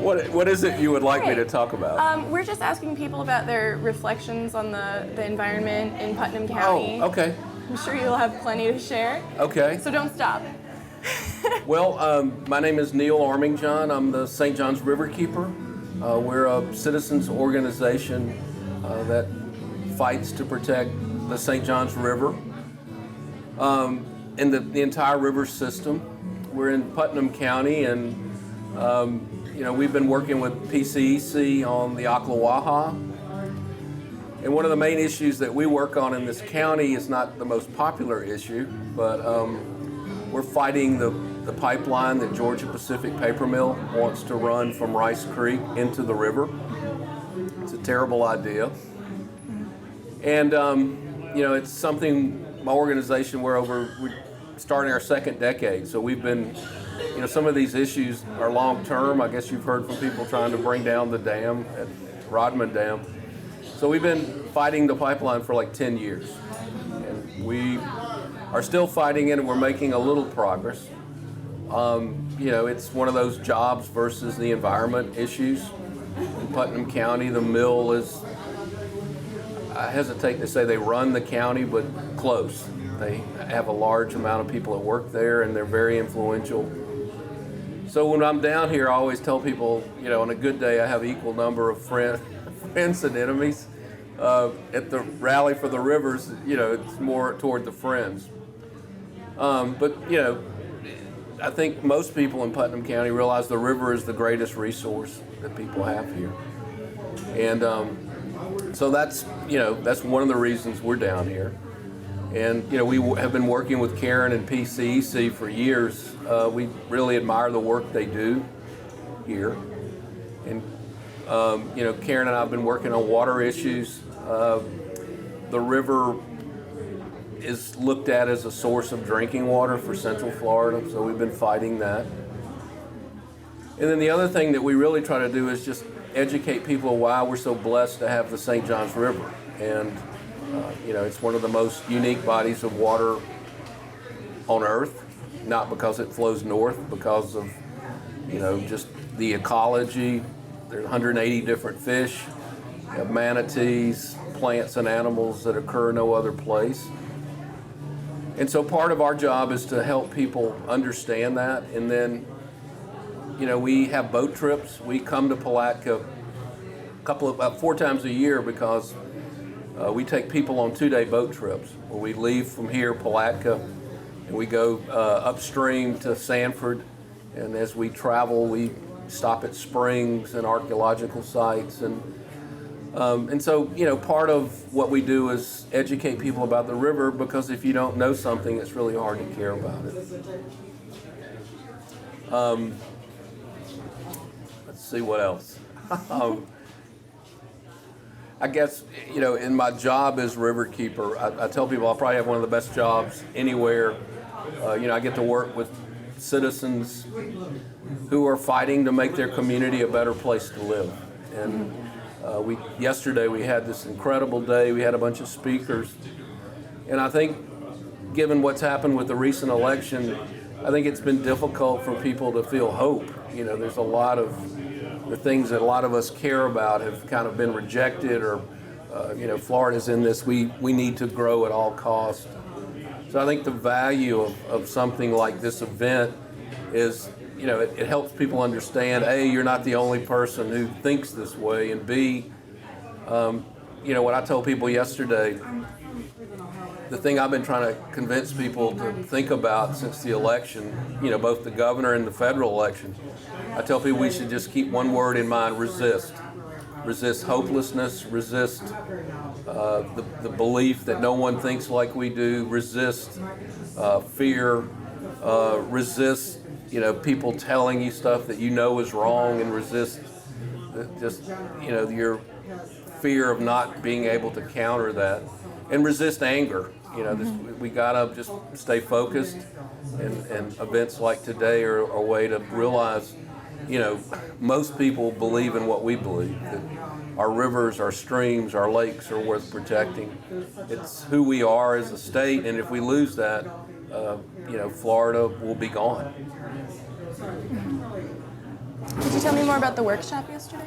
What is it you would like me to talk about? We're just asking people about their reflections on the environment in Putnam County. Oh, okay. I'm sure you'll have plenty to share. Okay. So don't stop. Well, my name is Neil Armingeon. I'm the St. John's River Keeper. We're a citizens organization that fights to protect the St. John's River and the entire river system. We're in Putnam County, and we've been working with PCEC on the Ocklawaha. And one of the main issues that we work on in this county is not the most popular issue, but we're fighting the pipeline that Georgia Pacific Paper Mill wants to run from Rice Creek into the river. It's a terrible idea. And, it's something, my organization, we're starting our second decade. So we've been, some of these issues are long term. I guess you've heard from people trying to bring down the dam at Rodman Dam. So we've been fighting the pipeline for like 10 years. And we are still fighting it, and we're making a little progress. It's one of those jobs versus the environment issues. In Putnam County, the mill is, I hesitate to say they run the county, but close. They have a large amount of people that work there, and they're very influential. So when I'm down here, I always tell people, on a good day, I have an equal number of friends and enemies. At the rally for the rivers, it's more toward the friends. But I think most people in Putnam County realize the river is the greatest resource that people have here. And so that's one of the reasons we're down here. And, we have been working with Karen and PCEC for years. We really admire the work they do here. And, Karen and I have been working on water issues. The river is looked at as a source of drinking water for Central Florida, so we've been fighting that. And then the other thing that we really try to do is just educate people why we're so blessed to have the St. John's River. And, it's one of the most unique bodies of water on Earth, not because it flows north, because of, just the ecology. There's 180 different fish, you have manatees, plants and animals that occur no other place. And so part of our job is to help people understand that. And then, we have boat trips. We come to Palatka about 4 times a year because we take people on 2-day boat trips where we leave from here, Palatka, and we go upstream to Sanford. And as we travel, we stop at springs and archaeological sites. And so, part of what we do is educate people about the river, because if you don't know something, it's really hard to care about it. Let's see what else. I guess, in my job as river keeper, I tell people I probably have one of the best jobs anywhere. I get to work with citizens who are fighting to make their community a better place to live. And yesterday we had this incredible day. We had a bunch of speakers. And I think, given what's happened with the recent election, I think it's been difficult for people to feel hope. There's a lot of the things that a lot of us care about have kind of been rejected, or, Florida's in this, we need to grow at all costs. So I think the value of something like this event is, it helps people understand, A, you're not the only person who thinks this way, and B, what I told people yesterday, the thing I've been trying to convince people to think about since the election, both the governor and the federal election, I tell people we should just keep one word in mind: resist. Resist hopelessness, resist the belief that no one thinks like we do, resist fear, resist people telling you stuff that is wrong, and resist your fear of not being able to counter that, and resist anger. We gotta just stay focused, and events like today are a way to realize, most people believe in what we believe, that our rivers, our streams, our lakes are worth protecting. It's who we are as a state, and if we lose that, Florida will be gone. Could you tell me more about the workshop yesterday?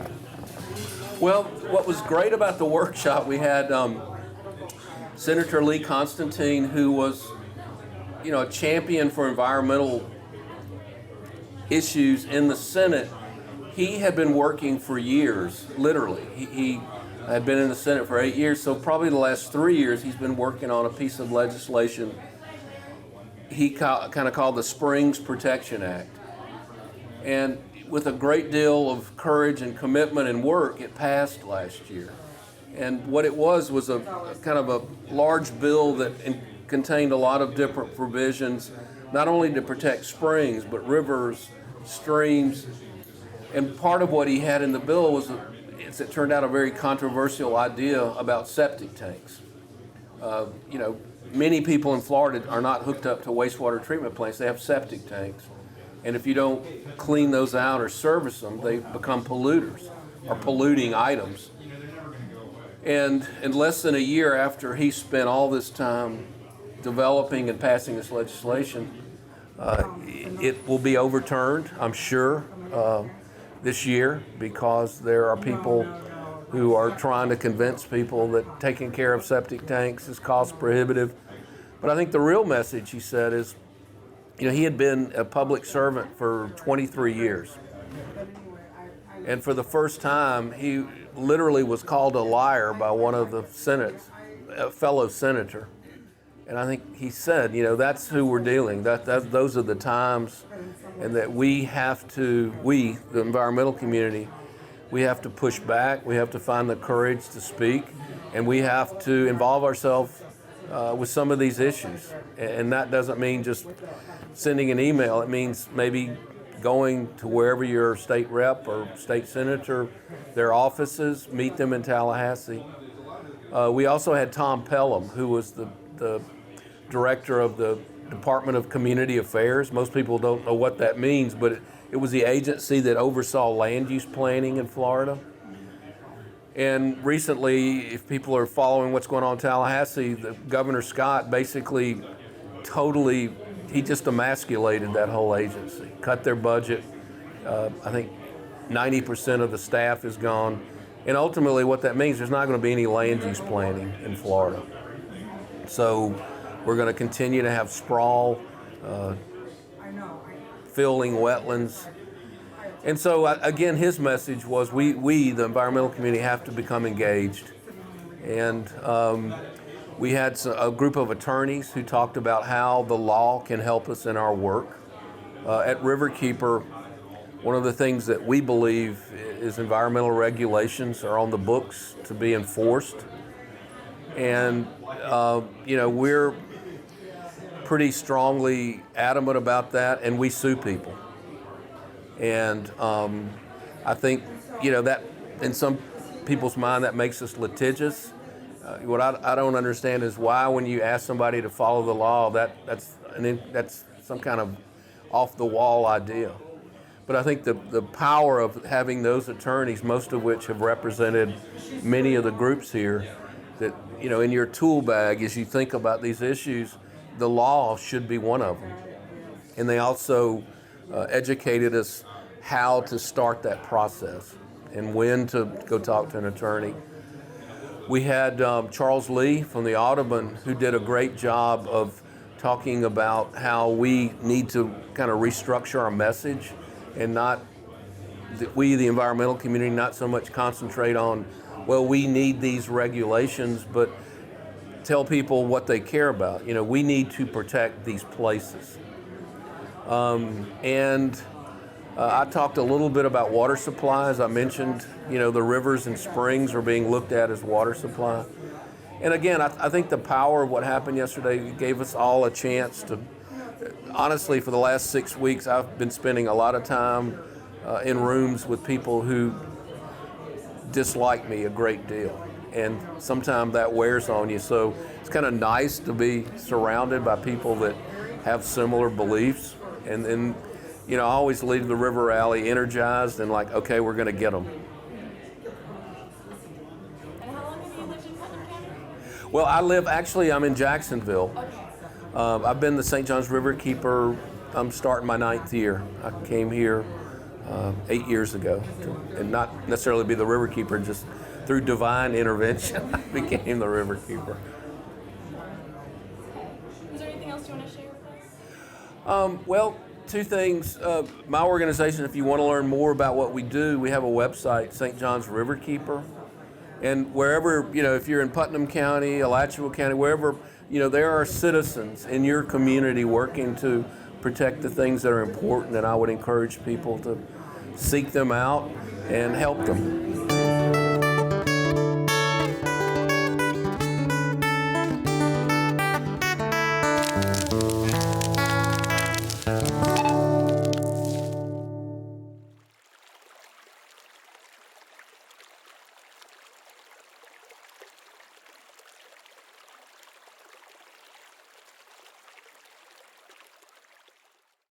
Well, what was great about the workshop, we had Senator Lee Constantine, who was, a champion for environmental issues in the Senate. He had been working for years, literally. He had been in the Senate for 8 years, so probably the last 3 years he's been working on a piece of legislation he kind of called the Springs Protection Act. And with a great deal of courage and commitment and work, it passed last year. And what it was a kind of a large bill that contained a lot of different provisions, not only to protect springs, but rivers, streams. And part of what he had in the bill was, as it turned out, a very controversial idea about septic tanks. Many people in Florida are not hooked up to wastewater treatment plants. They have septic tanks. And if you don't clean those out or service them, they become polluters or polluting items. And in less than a year after he spent all this time developing and passing this legislation, it will be overturned, I'm sure, this year, because there are people who are trying to convince people that taking care of septic tanks is cost prohibitive. But I think the real message, he said, is, he had been a public servant for 23 years. And for the first time, he literally was called a liar by one of the Senate's, a fellow senator. And I think he said, that's who we're dealing. Those are the times, and that we, the environmental community, we have to push back. We have to find the courage to speak, and we have to involve ourselves with some of these issues. And that doesn't mean just sending an email. It means maybe going to wherever your state rep or state senator, their offices, meet them in Tallahassee. We also had Tom Pelham, who was the director of the Department of Community Affairs. Most people don't know what that means, but it was the agency that oversaw land use planning in Florida. And recently, if people are following what's going on in Tallahassee, Governor Scott basically he just emasculated that whole agency, cut their budget. I think 90% of the staff is gone. And ultimately what that means, there's not going to be any land use planning in Florida. So we're going to continue to have sprawl, filling wetlands. And so again, his message was we, the environmental community, have to become engaged. And we had a group of attorneys who talked about how the law can help us in our work. At Riverkeeper, one of the things that we believe is environmental regulations are on the books to be enforced. And, we're pretty strongly adamant about that, and we sue people. And I think, that in some people's mind that makes us litigious. What I don't understand is why, when you ask somebody to follow the law, that's some kind of off-the-wall idea. But I think the power of having those attorneys, most of which have represented many of the groups here, that, in your tool bag as you think about these issues, the law should be one of them. And they also educated us how to start that process and when to go talk to an attorney. We had Charles Lee from the Audubon, who did a great job of talking about how we need to kind of restructure our message, and we, the environmental community, not so much concentrate on, well, we need these regulations, but tell people what they care about. We need to protect these places. I talked a little bit about water supplies. I mentioned, the rivers and springs are being looked at as water supply. And again, I think the power of what happened yesterday gave us all a chance to, honestly, for the last 6 weeks, I've been spending a lot of time in rooms with people who dislike me a great deal. And sometimes that wears on you. So it's kind of nice to be surrounded by people that have similar beliefs. And then, I always leave the river rally energized and like, okay, we're going to get them. And how long have you lived in Putnam County? Well, I'm in Jacksonville. I've been the St. John's Riverkeeper. I'm starting my 9th year. I came here 8 years ago, and not necessarily be the river keeper, just through divine intervention, I became the river keeper. Is there anything else you want to share with us? Well, two things. My organization, if you want to learn more about what we do, we have a website, St. John's River Keeper. And wherever, if you're in Putnam County, Alachua County, wherever, there are citizens in your community working to protect the things that are important, and I would encourage people to seek them out and help them.